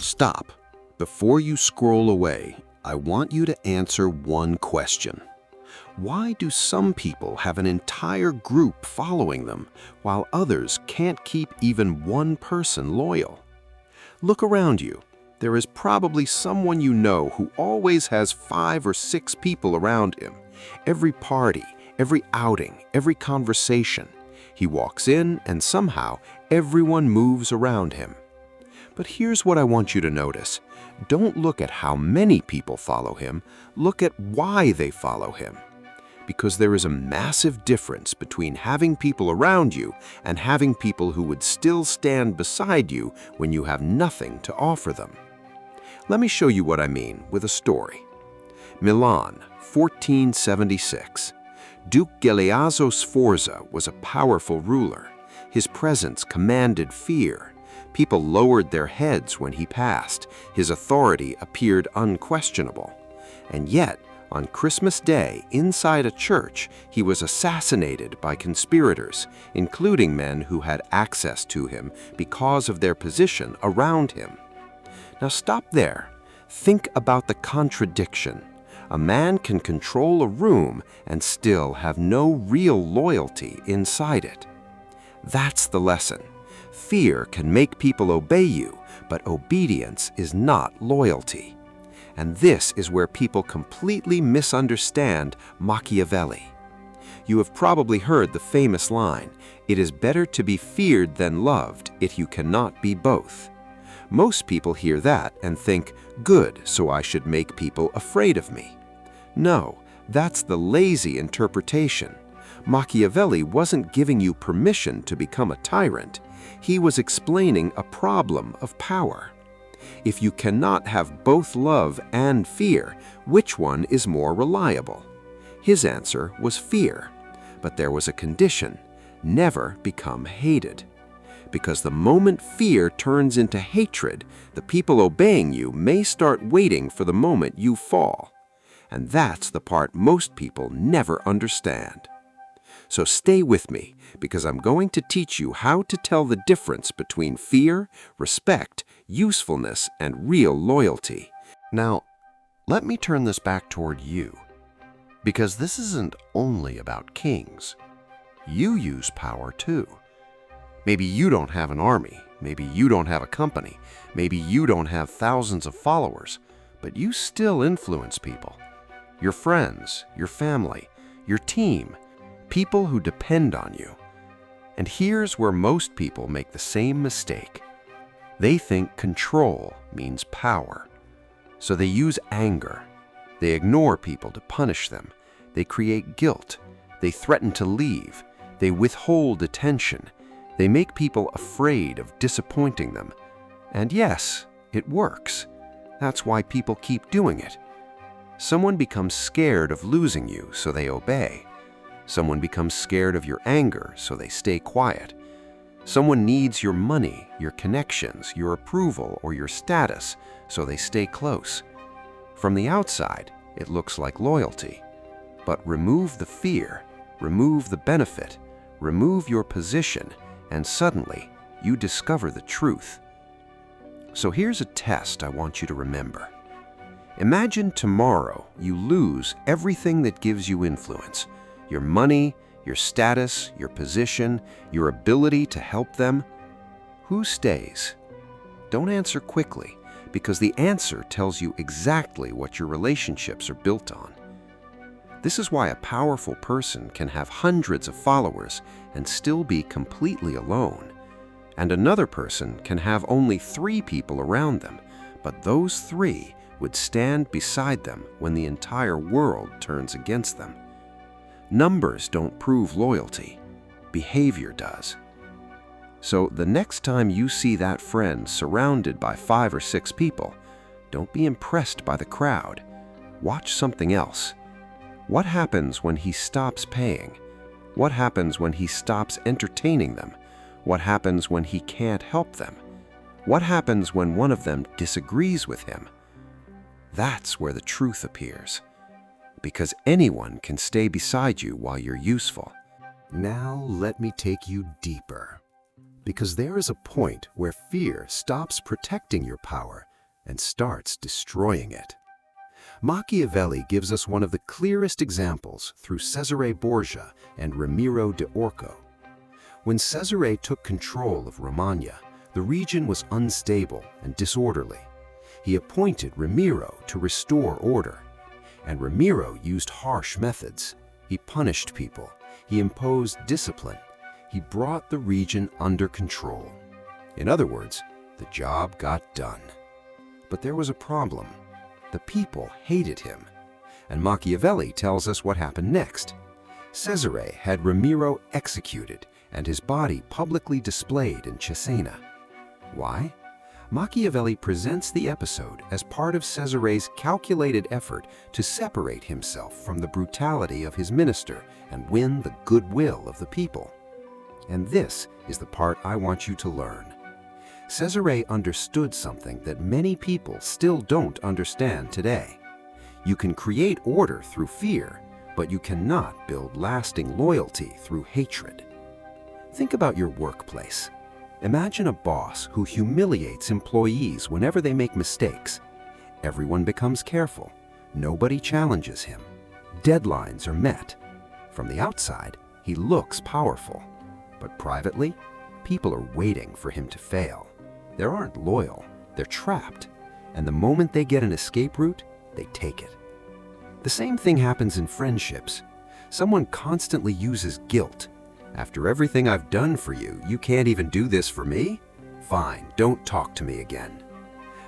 Stop. Before you scroll away, I want you to answer one question. Why do some people have an entire group following them, while others can't keep even one person loyal? Look around you. There is probably someone you know who always has 5 or 6 people around him. Every party, every outing, every conversation. He walks in and somehow everyone moves around him. But here's what I want you to notice. Don't look at how many people follow him, look at why they follow him. Because there is a massive difference between having people around you and having people who would still stand beside you when you have nothing to offer them. Let me show you what I mean with a story. Milan, 1476. Duke Galeazzo Sforza was a powerful ruler. His presence commanded fear. People lowered their heads when he passed. His authority appeared unquestionable. And yet, on Christmas Day, inside a church, he was assassinated by conspirators, including men who had access to him because of their position around him. Now stop there. Think about the contradiction. A man can control a room and still have no real loyalty inside it. That's the lesson. Fear can make people obey you, but obedience is not loyalty. And this is where people completely misunderstand Machiavelli. You have probably heard the famous line, "It is better to be feared than loved if you cannot be both." Most people hear that and think, good, so I should make people afraid of me. No, that's the lazy interpretation. Machiavelli wasn't giving you permission to become a tyrant. He was explaining a problem of power. If you cannot have both love and fear, which one is more reliable? His answer was fear. But there was a condition: never become hated. Because the moment fear turns into hatred, the people obeying you may start waiting for the moment you fall. And that's the part most people never understand. So stay with me, because I'm going to teach you how to tell the difference between fear, respect, usefulness, and real loyalty. Now, let me turn this back toward you, because this isn't only about kings. You use power too. Maybe you don't have an army, maybe you don't have a company, maybe you don't have thousands of followers, but you still influence people. Your friends, your family, your team, people who depend on you. And here's where most people make the same mistake. They think control means power. So they use anger. They ignore people to punish them. They create guilt. They threaten to leave. They withhold attention. They make people afraid of disappointing them. And yes, it works. That's why people keep doing it. Someone becomes scared of losing you, so they obey. Someone becomes scared of your anger, so they stay quiet. Someone needs your money, your connections, your approval, or your status, so they stay close. From the outside, it looks like loyalty. But remove the fear, remove the benefit, remove your position, and suddenly you discover the truth. So here's a test I want you to remember. Imagine tomorrow you lose everything that gives you influence. Your money, your status, your position, your ability to help them. Who stays? Don't answer quickly, because the answer tells you exactly what your relationships are built on. This is why a powerful person can have hundreds of followers and still be completely alone. And another person can have only 3 people around them, but those 3 would stand beside them when the entire world turns against them. Numbers don't prove loyalty. Behavior does. So the next time you see that friend surrounded by 5 or 6 people, don't be impressed by the crowd. Watch something else. What happens when he stops paying? What happens when he stops entertaining them? What happens when he can't help them? What happens when one of them disagrees with him? That's where the truth appears. Because anyone can stay beside you while you're useful. Now let me take you deeper. Because there is a point where fear stops protecting your power and starts destroying it. Machiavelli gives us one of the clearest examples through Cesare Borgia and Ramiro de Orco. When Cesare took control of Romagna, the region was unstable and disorderly. He appointed Ramiro to restore order, and Ramiro used harsh methods. He punished people, he imposed discipline, he brought the region under control. In other words, the job got done. But there was a problem. The people hated him. And Machiavelli tells us what happened next. Cesare had Ramiro executed and his body publicly displayed in Cesena. Why? Machiavelli presents the episode as part of Cesare's calculated effort to separate himself from the brutality of his minister and win the goodwill of the people. And this is the part I want you to learn. Cesare understood something that many people still don't understand today. You can create order through fear, but you cannot build lasting loyalty through hatred. Think about your workplace. Imagine a boss who humiliates employees whenever they make mistakes. Everyone becomes careful. Nobody challenges him. Deadlines are met. From the outside, he looks powerful. But privately, people are waiting for him to fail. They aren't loyal, they're trapped. And the moment they get an escape route, they take it. The same thing happens in friendships. Someone constantly uses guilt. After everything I've done for you, you can't even do this for me? Fine, don't talk to me again.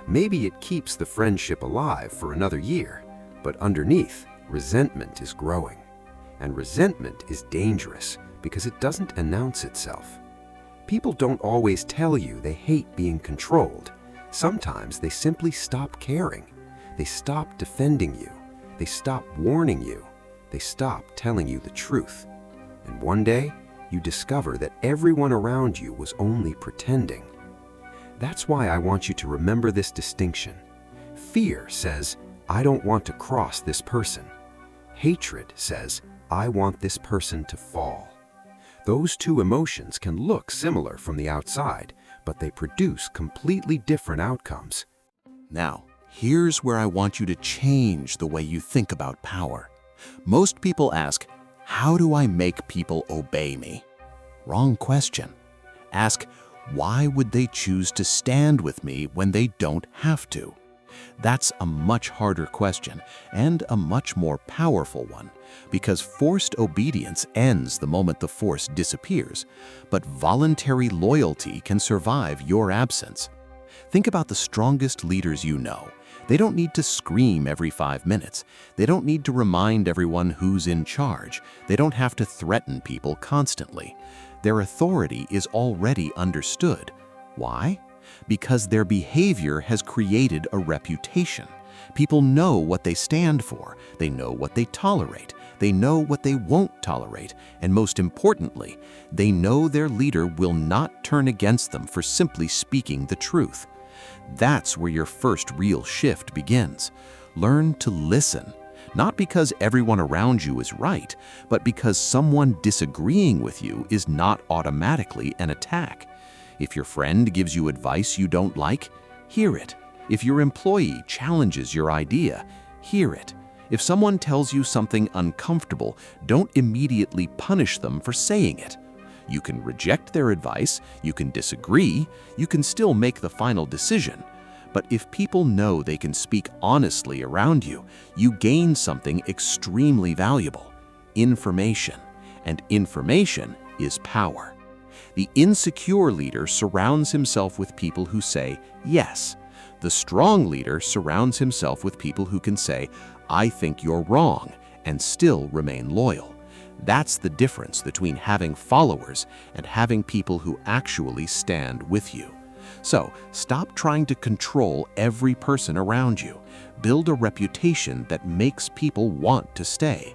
Maybe it keeps the friendship alive for another year, but underneath, resentment is growing. And resentment is dangerous because it doesn't announce itself. People don't always tell you they hate being controlled. Sometimes they simply stop caring. They stop defending you. They stop warning you. They stop telling you the truth. And one day, you discover that everyone around you was only pretending. That's why I want you to remember this distinction. Fear says, I don't want to cross this person. Hatred says, I want this person to fall. Those two emotions can look similar from the outside, but they produce completely different outcomes. Now, here's where I want you to change the way you think about power. Most people ask, how do I make people obey me? Wrong question. Ask, why would they choose to stand with me when they don't have to? That's a much harder question and a much more powerful one, because forced obedience ends the moment the force disappears, but voluntary loyalty can survive your absence. Think about the strongest leaders you know. They don't need to scream every 5 minutes. They don't need to remind everyone who's in charge. They don't have to threaten people constantly. Their authority is already understood. Why? Because their behavior has created a reputation. People know what they stand for, they know what they tolerate, they know what they won't tolerate, and most importantly, they know their leader will not turn against them for simply speaking the truth. That's where your first real shift begins. Learn to listen, not because everyone around you is right, but because someone disagreeing with you is not automatically an attack. If your friend gives you advice you don't like, hear it. If your employee challenges your idea, hear it. If someone tells you something uncomfortable, don't immediately punish them for saying it. You can reject their advice, you can disagree, you can still make the final decision. But if people know they can speak honestly around you, you gain something extremely valuable: information. And information is power. The insecure leader surrounds himself with people who say yes. The strong leader surrounds himself with people who can say, I think you're wrong, and still remain loyal. That's the difference between having followers and having people who actually stand with you. So, stop trying to control every person around you. Build a reputation that makes people want to stay.